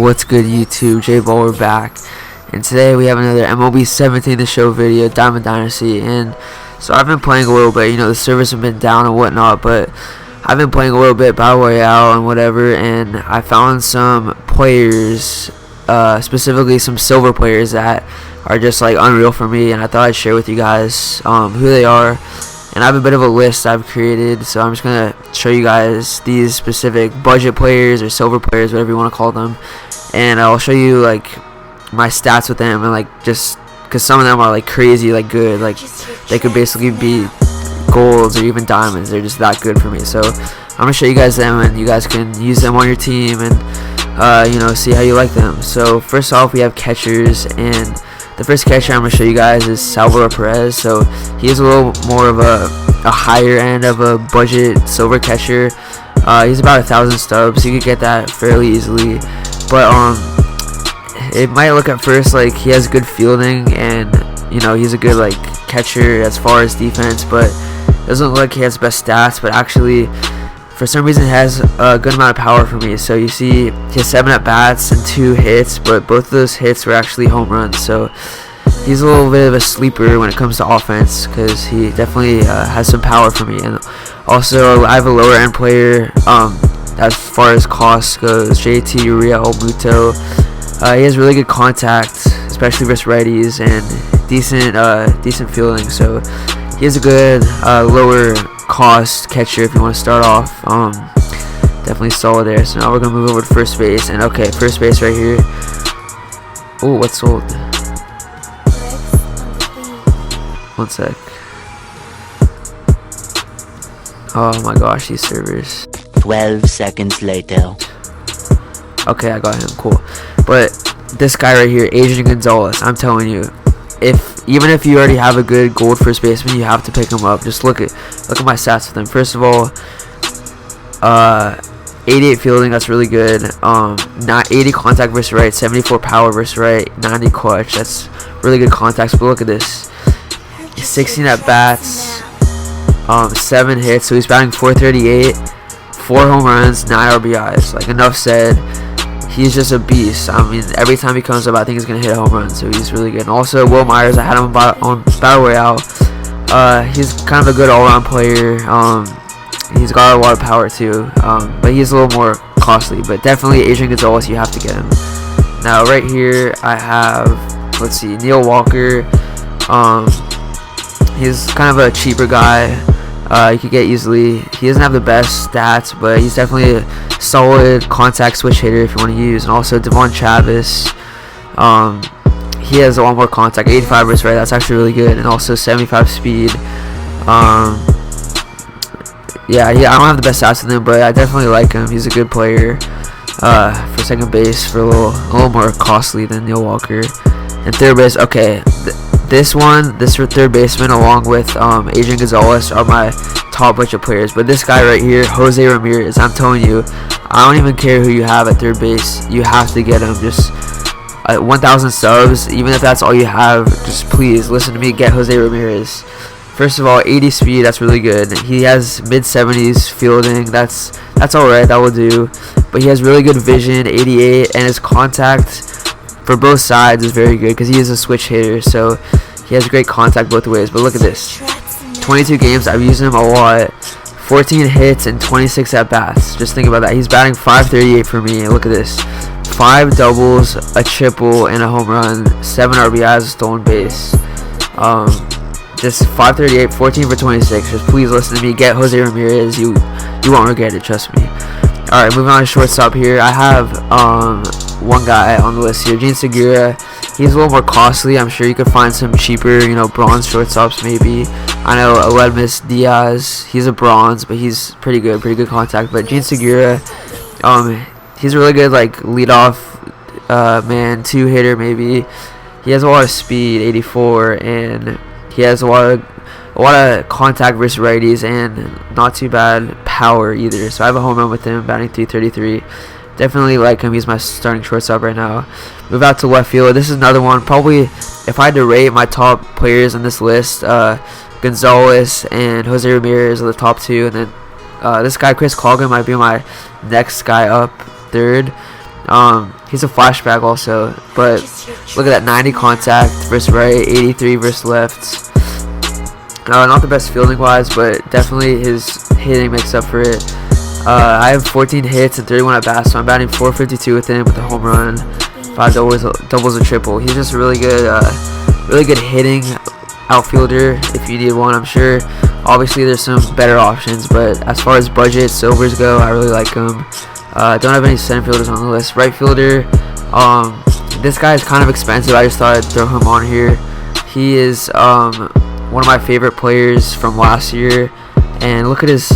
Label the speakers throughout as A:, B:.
A: What's good, YouTube? J Ball, we're back, and today we have another MLB 17 The Show video, Diamond Dynasty. And so I've been playing a little bit. The servers have been down and whatnot, but I've been playing a little bit Battle Royale and whatever, and I found some players, specifically some silver players that are just like unreal for me, and I thought I'd share with you guys who they are. And I have a bit of a list I've created, so I'm just gonna show you guys these specific budget players or silver players, whatever you want to call them, and I'll show you like my stats with them, and like just because some of them are like crazy, like good, like they could basically be golds or even diamonds. They're just that good for me. So I'm gonna show you guys them, and you guys can use them on your team and see how you like them. So first off, we have catchers, and the first catcher I'm going to show you guys is Salvador Perez. So he's a little more of a higher end of a budget silver catcher. He's about 1,000 stubs. You could get that fairly easily. But it might look at first like he has good fielding, and he's a good like catcher as far as defense, but it doesn't look like he has the best stats. But actually, for some reason, it has a good amount of power for me. So you see, he has 7 at-bats and 2 hits, but both of those hits were actually home runs. So he's a little bit of a sleeper when it comes to offense, because he definitely has some power for me. And also, I have a lower-end player as far as cost goes, JT Uriel Muto. He has really good contact, especially versus righties, and decent fielding. So he has a good lower cost catcher if you want to start off. Definitely solid there. So now we're gonna move over to first base, and okay, first base right here. Oh, what's sold? One sec. Oh my gosh, these servers.
B: 12 seconds later.
A: Okay, I got him. Cool. But this guy right here, Adrian Gonzalez, I'm telling you, even if you already have a good gold first baseman, you have to pick him up. Just look at my stats with him. First of all, 88 fielding, that's really good. Not 80 contact versus right, 74 power versus right, 90 clutch. That's really good contacts. But look at this, 16 at bats, 7 hits. So he's batting .438, 4 home runs, 9 RBIs. Like, enough said. He's just a beast. I mean, every time he comes up, I think he's gonna hit a home run. So he's really good. And also, Will Myers, I had him on Battle Royale. He's kind of a good all-around player. He's got a lot of power too, but he's a little more costly. But definitely, Adrian Gonzalez, you have to get him. Now, right here, I have, let's see, Neil Walker. He's kind of a cheaper guy. You could get easily. He doesn't have the best stats, but he's definitely a solid contact switch hitter if you want to use. And also Devon Chavis, he has a lot more contact, 85 versus right. That's actually really good. And also 75 speed. Yeah, I don't have the best stats with him, but I definitely like him. He's a good player for second base, for a little more costly than Neil Walker. And third base, okay. This third baseman, along with Adrian Gonzalez, are my top budget players. But this guy right here, Jose Ramirez, I'm telling you, I don't even care who you have at third base. You have to get him. Just 1,000 subs, even if that's all you have, just please listen to me. Get Jose Ramirez. First of all, 80 speed, that's really good. He has mid-70s fielding. That's alright. That will do. But he has really good vision, 88, and his contact for both sides is very good because he is a switch hitter, so he has great contact both ways. But look at this, 22 games, I've used him a lot, 14 hits and 26 at bats. Just think about that. He's batting .538 for me. Look at this, 5 doubles, a triple, and a home run, 7 RBIs, a stolen base. Just .538, 14 for 26. Just please listen to me. Get Jose Ramirez. You won't regret it, trust me. All right, moving on to shortstop here. I have one guy on the list here, Gene Segura. He's a little more costly. I'm sure you could find some cheaper, bronze shortstops maybe. I know Aledmus Diaz, he's a bronze, but he's pretty good contact. But Gene Segura, he's a really good like leadoff man, 2-hitter maybe. He has a lot of speed, 84, and he has a lot of contact versus righties, and not too bad power either. So I have a home run with him, batting .333. Definitely like him. He's my starting shortstop right now. Move out to left field. This is another one. Probably, if I had to rate my top players in this list, Gonzalez and Jose Ramirez are the top 2, and then this guy Chris Colgan might be my next guy up, third. He's a flashback also, but look at that, 90 contact versus right, 83 versus left. Not the best fielding wise, but definitely his hitting makes up for it. I have 14 hits and 31 at bats, so I'm batting 452 with him with a home run, 5 doubles, a triple. He's just a really good hitting outfielder if you need one. I'm sure obviously there's some better options, but as far as budget silvers go, I really like him. Don't have any center fielders on the list. Right fielder, this guy is kind of expensive. I just thought I'd throw him on here. He is one of my favorite players from last year, and look at his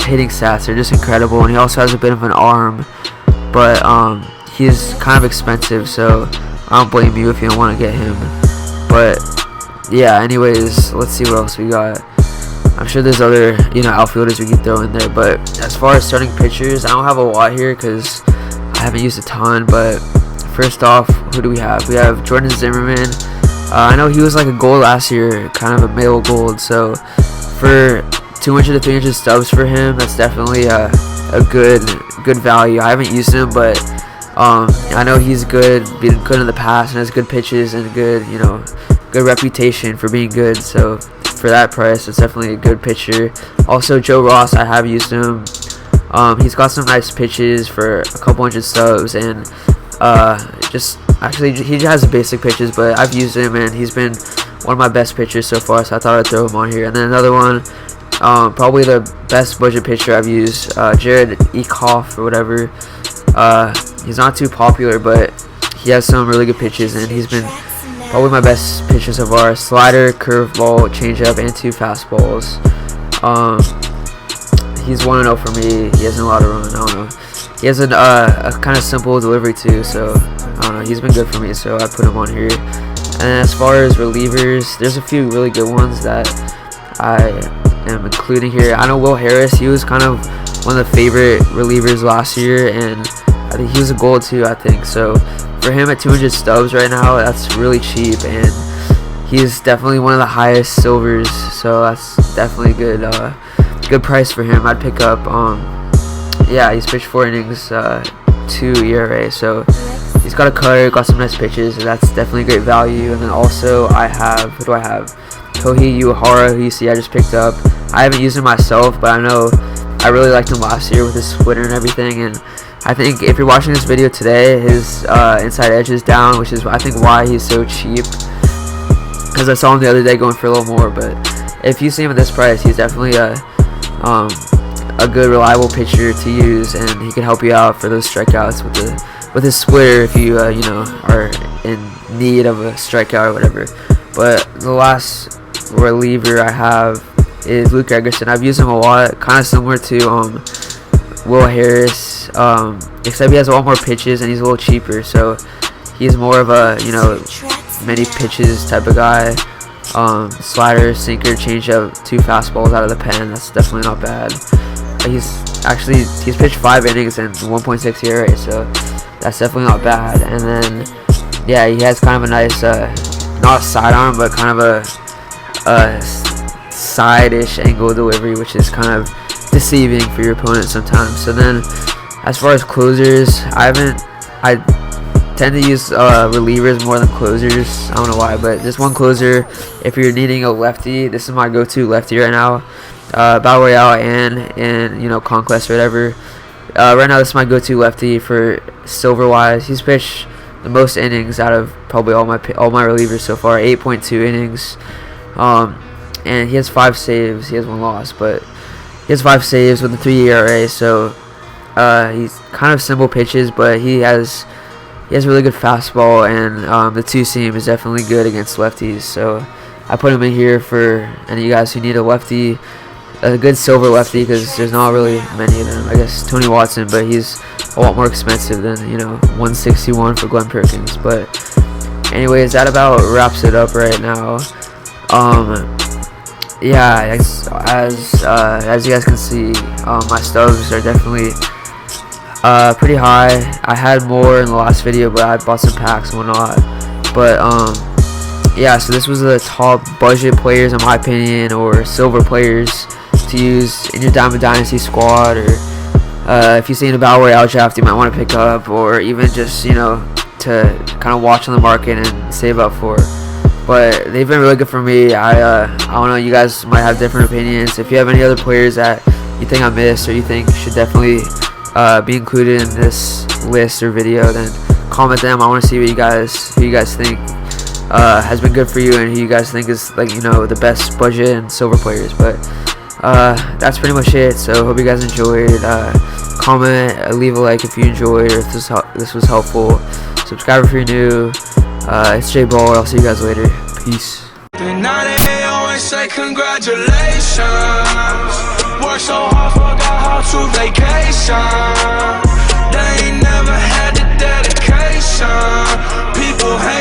A: hitting stats, they're just incredible. And he also has a bit of an arm, but he's kind of expensive, so I don't blame you if you don't want to get him. But yeah, anyways, let's see what else we got. I'm sure there's other outfielders we can throw in there, but as far as starting pitchers, I don't have a lot here because I haven't used a ton. But first off, who do we have? We have Jordan Zimmerman. I know he was like a gold last year, kind of a middle gold, so for 200 to 300 stubs for him, that's definitely a good value. I haven't used him, but I know he's good, been good in the past, and has good pitches and good reputation for being good. So for that price, it's definitely a good pitcher. Also, Joe Ross, I have used him. He's got some nice pitches for a couple hundred stubs, and he has the basic pitches, but I've used him and he's been one of my best pitchers so far, so I thought I'd throw him on here. And then another one, probably the best budget pitcher I've used, Jared Eckhoff or whatever. He's not too popular, but he has some really good pitches, and he's been probably my best pitcher so far. Slider, curveball, changeup, and 2 fastballs. He's 1-0 for me. He hasn't a lot of run. I don't know. He has a kind of simple delivery too, so I don't know. He's been good for me, so I put him on here. And as far as relievers, there's a few really good ones that I am including here. I know Will Harris. He was kind of one of the favorite relievers last year, and I think he was a gold too, I think. So for him at 200 stubs right now, that's really cheap, and he's definitely one of the highest silvers, so that's definitely good price for him. I'd pick up yeah, he's pitched 4 innings, 2 ERA, so he's got a cutter, got some nice pitches, and that's definitely great value. And then also I have, who do I have? Kohei Uehara, who you see I just picked up. I haven't used him myself, but I know I really liked him last year with his splitter and everything, and I think if you're watching this video today, his inside edge is down, which is I think why he's so cheap, because I saw him the other day going for a little more. But if you see him at this price, he's definitely a good reliable pitcher to use, and he can help you out for those strikeouts with his splitter if you are in need of a strikeout or whatever. But the last reliever I have is Luke Egerson. I've used him a lot, kind of similar to Will Harris, except he has a lot more pitches and he's a little cheaper, so he's more of a many pitches type of guy. Slider, sinker, changeup, 2 fastballs out of the pen. That's definitely not bad. He's pitched 5 innings and 1.6 ERA, so that's definitely not bad. And then yeah, he has kind of a nice not a sidearm, but kind of a side-ish angle delivery, which is kind of deceiving for your opponent sometimes. So then as far as closers, I tend to use relievers more than closers. I don't know why, but just one closer if you're needing a lefty. This is my go-to lefty right now. Battle Royale and Conquest or whatever. Right now this is my go-to lefty for silver wise. He's pitched the most innings out of probably all my relievers so far, 8.2 innings. And he has 5 saves. He has 1 loss, but he has 5 saves with a 3 ERA. So he's kind of simple pitches, but he has really good fastball, and the 2-seam is definitely good against lefties. So I put him in here for any of you guys who need a lefty, a good silver lefty, because there's not really many of them. I guess Tony Watson, but he's a lot more expensive than 161 for Glenn Perkins. But anyways, that about wraps it up right now. Yeah, as you guys can see, my stubs are definitely pretty high. I had more in the last video, but I bought some packs and whatnot. But yeah, so this was the top budget players in my opinion, or silver players to use in your Diamond Dynasty squad, or If you see in a battle royale draft you might want to pick up, or even just, you know, to kind of watch on the market and save up for. But they've been really good for me. I don't know, you guys might have different opinions. If you have any other players that you think I missed or you think should definitely be included in this list or video, then comment them. I want to see what who you guys think has been good for you, and who you guys think is, like, you know, the best budget and silver players. But that's pretty much it. So hope you guys enjoyed. Comment, leave a like if you enjoyed, or if this was helpful. Subscribe if you're new. It's J Ball. I'll see you guys later. Peace.
C: They always say congratulations. Work so hard, forgot how to vacation. They ain't never had the dedication. People hate